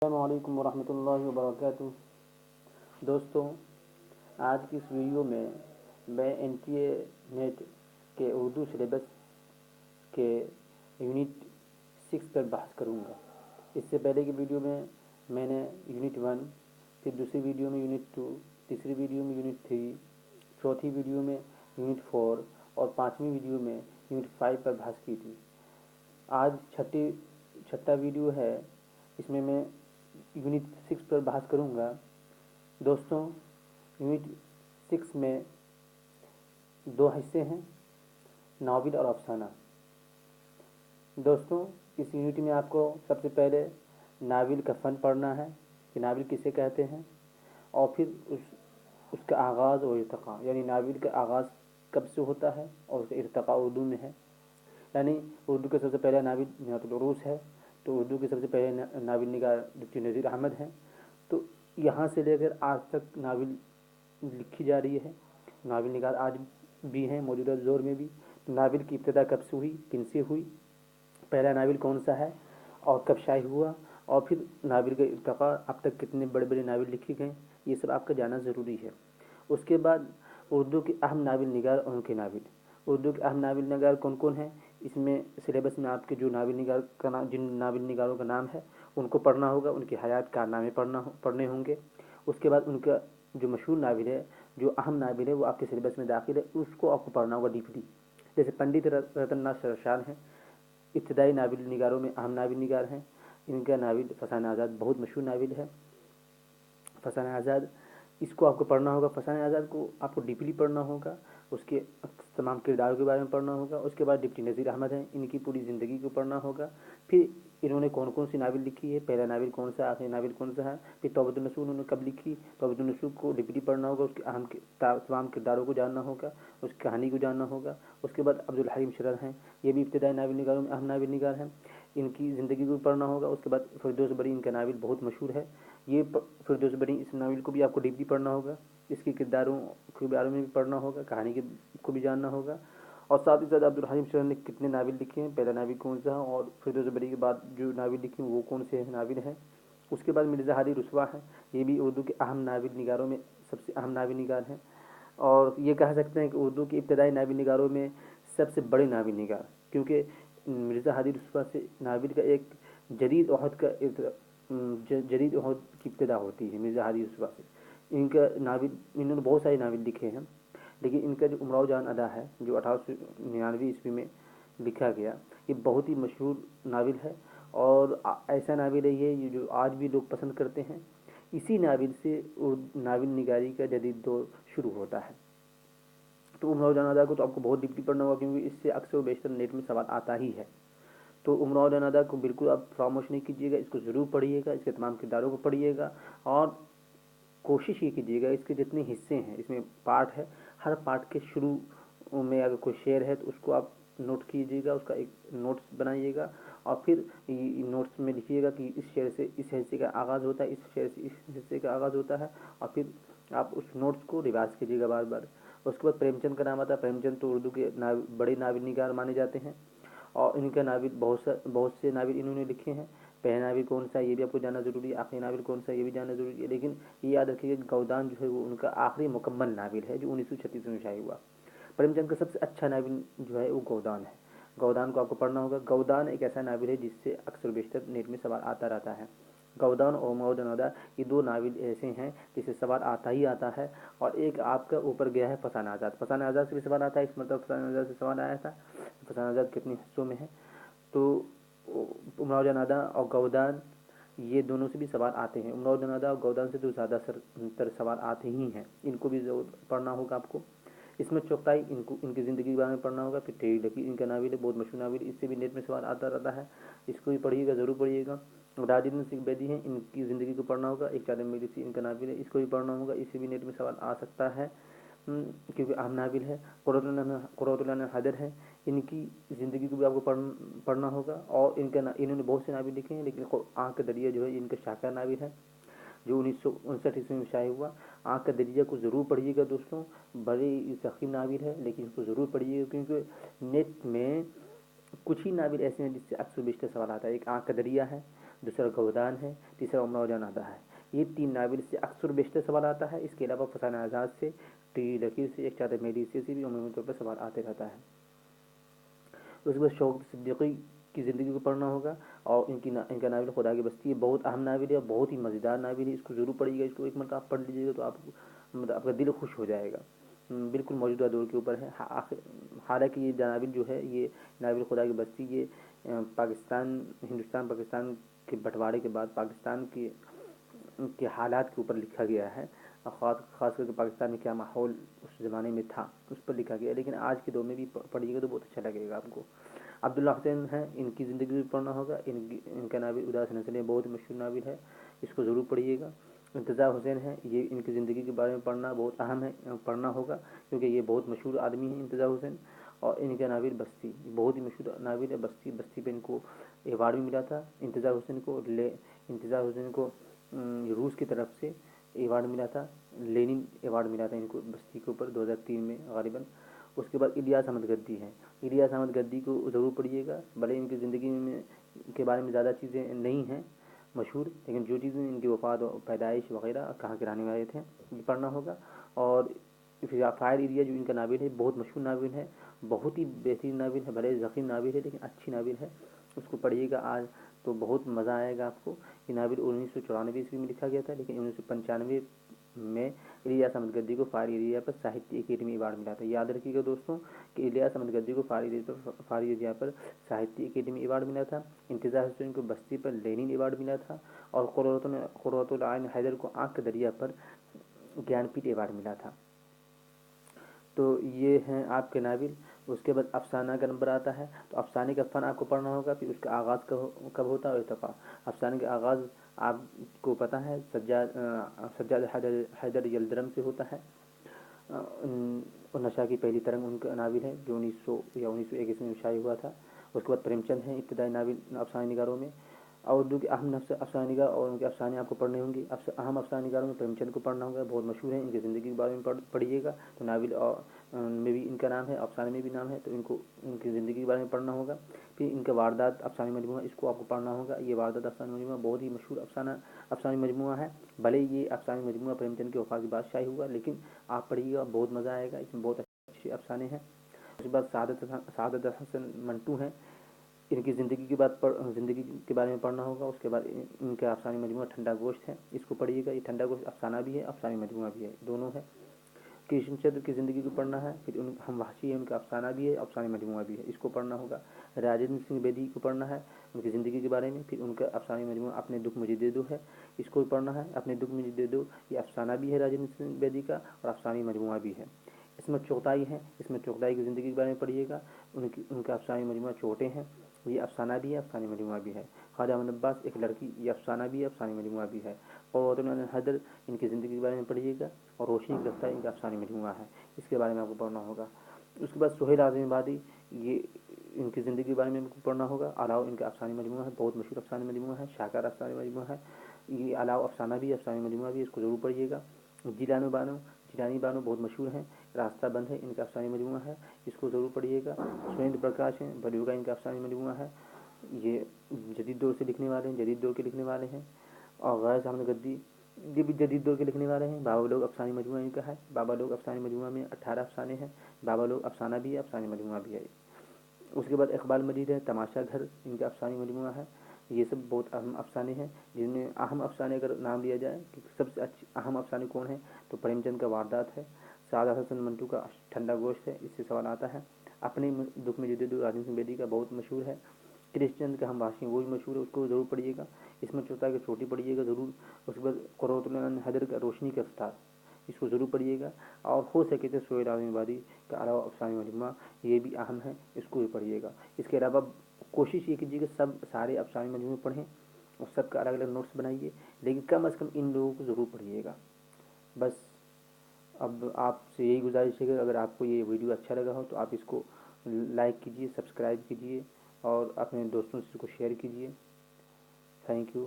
السلام علیکم ورحمۃ اللہ وبرکاتہ۔ دوستوں، آج کی اس ویڈیو میں NTA نیٹ کے اردو سلیبس کے یونٹ 6 پر بحث کروں گا۔ اس سے پہلے کی ویڈیو میں نے یونٹ 1، پھر دوسری ویڈیو میں یونٹ 2، تیسری ویڈیو میں یونٹ 3، چوتھی ویڈیو میں یونٹ 4 اور پانچویں ویڈیو میں یونٹ 5 پر بحث کی تھی۔ آج چھٹا ویڈیو ہے، اس میں یونٹ 6 پر بحث کروں گا۔ دوستوں، یونٹ 6 میں 2 حصے ہیں، ناول اور افسانہ۔ دوستوں، اس یونٹ میں آپ کو سب سے پہلے ناول کا فن پڑھنا ہے کہ ناول کسے کہتے ہیں، اور پھر اس کا آغاز اور ارتقاء، یعنی ناول کا آغاز کب سے ہوتا ہے اور اس کا ارتقاء اردو میں ہے۔ یعنی اردو کے سب سے پہلا ناول نعت العروس ہے، تو اردو کے سب سے پہلے ناول نگار ڈاکٹر نذیر احمد ہیں۔ تو یہاں سے لے کر آج تک ناول لکھی جا رہی ہے، ناول نگار آج بھی ہیں، موجودہ دور میں بھی۔ ناول کی ابتدا کب سے ہوئی، کن سے ہوئی، پہلا ناول کون سا ہے اور کب شائع ہوا، اور پھر ناول کا ارتقاء، اب تک کتنے بڑے بڑے ناول لکھے گئے، یہ سب آپ کا جاننا ضروری ہے۔ اس کے بعد اردو کے اہم ناول نگار اور ان کے ناول۔ اردو کے اہم ناول نگار کون کون ہیں، اس میں سلیبس میں آپ کے جو ناول نگار کا نام، جن ناول نگاروں کا نام ہے ان کو پڑھنا ہوگا، ان کی حیات کارنامے پڑھنے ہوں گے۔ اس کے بعد ان کا جو مشہور ناول ہے، جو اہم ناول ہے، وہ آپ کے سلیبس میں داخل ہے، اس کو آپ کو پڑھنا ہوگا ڈیپلی۔ جیسے پنڈت رتن ناتھ سرشان ہیں، ابتدائی ناول نگاروں میں اہم ناول نگار ہیں۔ ان کا ناول فسانہ آزاد بہت مشہور ناول ہے۔ فسانہ آزاد، اس کو آپ کو پڑھنا ہوگا، فسانہ آزاد کو آپ کو ڈیپلی پڑھنا ہوگا، اس کے تمام کرداروں کے بارے میں پڑھنا ہوگا۔ اس کے بعد ڈپٹی نذیر احمد ہیں، ان کی پوری زندگی کو پڑھنا ہوگا۔ پھر انہوں نے کون کون سی ناول لکھی ہے، پہلا ناول کون سا، آخری ناول کون سا ہے، پھر توبۃ النصوح انہوں نے کب لکھی، توبۃ النصوح کو ڈپلی پڑھنا ہوگا، اس کے اہم تمام کرداروں کو جاننا ہوگا، اس کی کہانی کو جاننا ہوگا۔ اس کے بعد عبدالحلیم شرر ہیں، یہ بھی ابتدائی ناول نگاروں میں اہم ناول نگار ہیں، ان کی زندگی کو پڑھنا ہوگا۔ اس کے بعد فردوس بری، ان کا ناول بہت مشہور ہے، یہ فردوس بری، اس ناول کو بھی آپ کو ڈیپلی پڑھنا ہوگا، اس کے کرداروں کے بارے میں بھی پڑھنا ہوگا، کہانی کو بھی جاننا ہوگا۔ اور ساتھ ہی ساتھ عبدالحلیم شرر نے کتنے ناول لکھے ہیں، پہلا ناول کون سا، اور فردوس بری کے بعد جو ناول لکھے ہیں وہ کون سے ناول ہیں۔ اس کے بعد مرزا ہادی رسوا ہیں، یہ بھی اردو کے اہم ناول نگاروں میں سب سے اہم ناول نگار ہیں، اور یہ کہہ سکتے ہیں کہ اردو کے ابتدائی ناول نگاروں میں سب سے بڑے ناول نگار، کیونکہ مرزا ہادی رسوا سے ناول کا ایک جدید عہد کی ابتدا ہوتی ہے۔ مرزا ہادی رسوا سے ان کا ناول، انہوں نے بہت سارے ناول لکھے ہیں، لیکن ان کا جو امراؤ جان ادا ہے، جو 1899 میں لکھا گیا، یہ بہت ہی مشہور ناول ہے، اور ایسا ناول ہے یہ جو آج بھی لوگ پسند کرتے ہیں۔ اسی ناول سے ناول نگاری کا جدید دور شروع ہوتا ہے۔ تو امراؤ جان ادا کو تو آپ کو بہت ڈیپلی پڑھنا ہوگا، کیونکہ اس سے اکثر و بیشتر نیٹ میں سوال آتا ہی ہے۔ تو امراؤ جان ادا کو بالکل آپ فراموش نہیں کیجیے گا، اس کو ضرور پڑھیے گا، اس کے تمام کرداروں کو پڑھیے گا، اور کوشش یہ کیجیے گا، اس کے جتنے حصے ہیں، اس میں پارٹ ہے، ہر پارٹ کے شروع میں اگر کوئی شعر ہے تو اس کو آپ نوٹ کیجیے گا، اس کا ایک نوٹس بنائیے گا، اور پھر نوٹس میں لکھیے گا کہ اس شعر سے اس حصے کا آغاز ہوتا ہے، اس شعر سے اس حصے کا آغاز ہوتا ہے، اور پھر آپ اس نوٹس کو ریوائز کیجیے گا بار بار۔ اس کے بعد پریم چند کا نام آتا ہے۔ پریم چند تو اردو کے بڑے ناول نگار مانے جاتے ہیں، اور ان کا ناول بہت سے ناول انہوں نے لکھے ہیں۔ پہلا ناول کون سا ہے یہ بھی آپ کو جاننا ضروری ہے، آخری ناول کون سا ہے یہ بھی جاننا ضروری ہے، لیکن یہ یاد رکھیے کہ گودان جو ہے وہ ان کا آخری مکمل ناول ہے، جو 1936 میں شائع ہوا۔ پریم چند کا سب سے اچھا ناول جو ہے وہ گودان ہے، گودان کو آپ کو پڑھنا ہوگا۔ گودان ایک ایسا ناول ہے جس سے اکثر بیشتر نیٹ میں سوال آتا رہتا ہے۔ گودان اور امراؤ جان ادا، یہ 2 ناول ایسے ہیں جس سے سوال آتا ہی آتا ہے، اور ایک آپ کا اوپر گیا ہے فسانہ آزاد۔ فسانہ آزاد سے بھی سوال آتا ہے، اس مطلب فسانہ آزاد سے سوال آیا تھا، فسانہ آزاد کتنے حصوں میں ہے۔ تو امراؤ جان ادا اور گودان، یہ دونوں سے بھی سوال آتے ہیں۔ امراؤ جان ادا اور گودان سے تو زیادہ تر سوال آتے ہی ہیں، ان کو بھی ضرور پڑھنا ہوگا آپ کو۔ اس میں چغتائی، ان کی زندگی کے بارے میں پڑھنا ہوگا۔ پھر ٹیڑھی لکیر، ان کا ناول ہے، بہت مشہور ناول، اس سے بھی نیٹ میں سوال آتا رہتا ہے، اس کو بھی پڑھیے گا، ضرور پڑھیے گا۔ راجندر سنگھ بیدی ہیں، ان کی زندگی کو پڑھنا ہوگا۔ ایک چادر میلی سی ان کا ناول ہے، اس کو بھی پڑھنا ہوگا، اس سے بھی نیٹ میں سوال آ سکتا ہے، کیونکہ اہم ناول ہے۔ قرۃ العین حیدر ہے، ان کی زندگی کو بھی آپ کو پڑھنا ہوگا، اور انہوں نے بہت سے ناول لکھے ہیں، لیکن آنکھ کا دریا جو ہے ان کا شاہکار ناول ہے، جو 1959 میں شائع ہوا۔ آنکھ کا دریا کو ضرور پڑھیے گا دوستوں، بڑے ضخیم ناول ہے، لیکن اس کو ضرور پڑھیے گا، کیونکہ نیٹ میں کچھ ہی ناول ایسے ہیں جس سے اکثر بیشتر سوال آتا ہے۔ ایک آنکھ کا دریا ہے، دوسرا گودان ہے، تیسرا امراؤ جان ادا ہے۔ یہ 3 ناول سے اکثر بیشتر سوال آتا ہے۔ اس کے علاوہ فسانہ آزاد سے، ٹی لکیر سے، ایک چادر میری سے بھی عمومی طور پر سوال آتے رہتا ہے۔ اس کے بعد شوکت صدیقی کی زندگی کو پڑھنا ہوگا، اور ان کا ناول خدا کی بستی ہے، بہت اہم ناول ہے، بہت ہی مزیدار ناول ہے، اس کو ضرور پڑھیے گا، اس کو ایک مرتبہ آپ پڑھ لیجیے گا تو آپ کا دل خوش ہو جائے گا۔ بالکل موجودہ دور کے اوپر ہے۔ حالانکہ یہ ناول جو ہے، یہ ناول خدا کی بستی، یہ ہندوستان پاکستان کے بٹوارے کے بعد پاکستان کے حالات کے اوپر لکھا گیا ہے، خاص کر کے پاکستان میں کیا ماحول اس زمانے میں تھا اس پر لکھا گیا ہے، لیکن آج کے دور میں بھی پڑھیے گا تو بہت اچھا لگے گا آپ کو۔ عبداللہ حسین ہیں، ان کی زندگی بھی پڑھنا ہوگا، ان کا ناول اداس نسلیں بہت مشہور ناول ہے، اس کو ضرور پڑھیے گا۔ انتظار حسین ہیں، یہ ان کی زندگی کے بارے میں پڑھنا بہت اہم ہے، پڑھنا ہوگا، کیونکہ یہ بہت مشہور آدمی ہیں انتظار حسین۔ اور ان کا ناول بستی بہت ہی مشہور ناول ہے، بستی پہ ان کو ایوارڈ بھی ملا تھا انتظار حسین کو روس کی طرف سے ایوارڈ ملا تھا، لینن ایوارڈ ملا تھا ان کو بستی کے اوپر 2003 میں غالباً۔ اس کے بعد الیاس احمد گدی ہیں، الیاس احمد گدی کو ضرور پڑھیے گا، بھلے ان کی زندگی کے بارے میں زیادہ چیزیں نہیں ہیں مشہور، لیکن جو چیزیں ان کی وفات و پیدائش وغیرہ کہاں کے رہنے والے تھے یہ پڑھنا ہوگا۔ اور فائر ایریا جو ان کا ناول ہے، بہت مشہور ناول ہے، بہت ہی بہترین ناول ہے، بھلے ضخیم ناول ہے لیکن اچھی ناول ہے، اس کو پڑھیے گا آج تو بہت مزہ آئے گا آپ کو۔ یہ ناول 1994 عیسوی میں لکھا گیا تھا، لیکن 1995 میں الیاس احمد گدی کو فائر ایریا پر ساہتیہ اکیڈمی ایوارڈ ملا تھا۔ یاد رکھیے گا دوستوں کہ الیاس احمد گدی کو فائر ایریا پر ساہتیہ اکیڈمی ایوارڈ ملا تھا، انتظار حسین کو بستی پر لینن ایوارڈ ملا تھا، اور قرۃ العین حیدر کو آنکھ کے دریا پر گیان پیٹھ ایوارڈ ملا تھا۔ تو یہ ہیں آپ کے ناول۔ اس کے بعد افسانہ کا نمبر آتا ہے، تو افسانے کا فن آپ کو پڑھنا ہوگا، پھر اس کا آغاز کب ہوتا ہے اور ارتقاء۔ افسانے کا آغاز آپ کو پتہ ہے سجاد حیدر یلدرم سے ہوتا ہے، اور نشا کی پہلی ترنگ ان کا ناول ہے جو 1900 یا 1901 میں شائع ہوا تھا۔ اس کے بعد پریم چند ہیں ابتدائی ناول افسانہ نگاروں میں، اور اردو کے اہم افسانہ نگار اور ان کے افسانے آپ کو پڑھنے ہوں گے۔ اہم افسانہ نگاروں میں پریم چند کو پڑھنا ہوگا، بہت مشہور ہیں، ان کی زندگی کے بارے میں پڑھیے گا تو ناول میں بھی ان کا نام ہے، افسانے میں بھی نام ہے، تو ان کی زندگی کے بارے میں پڑھنا ہوگا۔ پھر ان کا واردات افسانہ مجموعہ، اس کو آپ کو پڑھنا ہوگا۔ یہ واردات افسانہ مجموعہ بہت ہی مشہور افسانہ مجموعہ ہے، بھلے یہ افسانہ مجموعہ پریم چند کی وفات کے بعد شائع ہوا، لیکن آپ پڑھیے گا بہت مزہ آئے گا، اس میں بہت اچھے افسانے ہیں۔ اس کے بعد سعادت حسن منٹو ہیں، ان کی زندگی کے بارے میں پڑھنا ہوگا۔ اس کے بعد ان کا افسانہ مجموعہ ٹھنڈا گوشت ہے، اس کو پڑھیے گا۔ یہ ٹھنڈا گوشت افسانہ بھی ہے، افسانہ مجموعہ بھی ہے، دونوں ہے۔ کرشن چندر کی زندگی کو پڑھنا ہے، پھر ہم وحشی ہیں، ان کا افسانہ بھی ہے، افسانہ مجموعہ بھی ہے، اس کو پڑھنا ہوگا۔ راجندر سنگھ بیدی کو پڑھنا ہے، ان کی زندگی کے بارے میں، پھر ان کا افسانہ مجموعہ اپنے دکھ مجھے دے دو ہے، اس کو پڑھنا ہے۔ اپنے دکھ مجھے دے دو یہ افسانہ بھی ہے راجندر سنگھ بیدی کا، اور افسانہ مجموعہ بھی ہے۔ اس میں چغتائی ہیں، اس میں چغتائی کی زندگی کے بارے میں پڑھیے گا، ان کا افسانہ مجموعہ چوٹے ہیں، یہ افسانہ بھی ہے، افسانہ مجموعہ بھی ہے۔ خواجہ محمد عباس ایک لڑکی، یہ افسانہ بھی ہے، افسانہ مجموعہ بھی ہے۔ قرۃ العین حیدر ان کی زندگی کے بارے میں پڑھیے گا، اور روشنی کی رفتار ان کا افسانہ مجموعہ ہے، اس کے بارے میں آپ کو پڑھنا ہوگا۔ اس کے بعد سہیل اعظمی آبادی، یہ ان کی زندگی کے بارے میں پڑھنا ہوگا۔ علاؤ ان کا افسانہ مجموعہ ہے، بہت مشہور افسانہ مجموعہ ہے، شاہکار افسانہ مجموعہ ہے، یہ علاؤ افسانہ بھی ہے، افسانہ مجموعہ بھی ہے، اس کو ضرور پڑھیے گا۔ جیلانی بانو بہت مشہور ہیں، راستہ بند ہے ان کا افسانہ مجموعہ ہے، اس کو ضرور پڑھیے گا۔ سریندر پرکاش ہیں، بلیوگا ان کا افسانہ مجموعہ ہے، یہ جدید دور کے لکھنے والے ہیں۔ اور غیاث احمد گدی یہ بھی جدید دور کے لکھنے والے ہیں۔ بابا لوگ افسانہ مجموعہ ان کا ہے، بابا لوگ افسانہ مجموعہ میں 18 افسانے ہیں، بابا لوگ افسانہ بھی ہے، افسانہ مجموعہ بھی ہے۔ اس کے بعد اقبال مجید ہے، تماشا گھر ان کا افسانہ مجموعہ ہے۔ یہ سب بہت اہم افسانے ہیں، جن میں اہم افسانے اگر نام لیا جائے کہ سب سے اہم افسانے کون ہیں تو پریم چند کا واردات ہے، سعادت حسن منٹو کا ٹھنڈا گوشت ہے، اس سے سوال آتا ہے۔ اپنے دکھ میں جدید راجندر سنگھ بیدی کا بہت مشہور ہے۔ کرشن چندر کا ہم وحشی ہیں وہ بھی مشہور ہے، اس کو ضرور پڑھیے گا۔ اس میں چوتا کی چھوٹی پڑھیے گا ضرور۔ اس کے بعد قرۃ العین حیدر کا روشنی کی رفتار، اس کو ضرور پڑھیے گا۔ اور ہو سکے تو سہیل اعظمی آبادی کا علاوہ افسانہ مجموعہ یہ بھی اہم ہے، اس کو بھی پڑھیے گا۔ اس کے علاوہ کوشش یہ کیجیے کہ سارے افسانہ مجموعے پڑھیں اور سب کا الگ الگ نوٹس بنائیے، لیکن کم از کم ان لوگوں کو ضرور پڑھیے گا۔ بس اب آپ سے یہی گزارش ہے کہ اگر آپ کو یہ ویڈیو اچھا لگا ہو تو آپ اس کو لائک کیجیے، سبسکرائب کیجیے، اور اپنے دوستوں سے اس کو شیئر کیجیے۔ Thank you.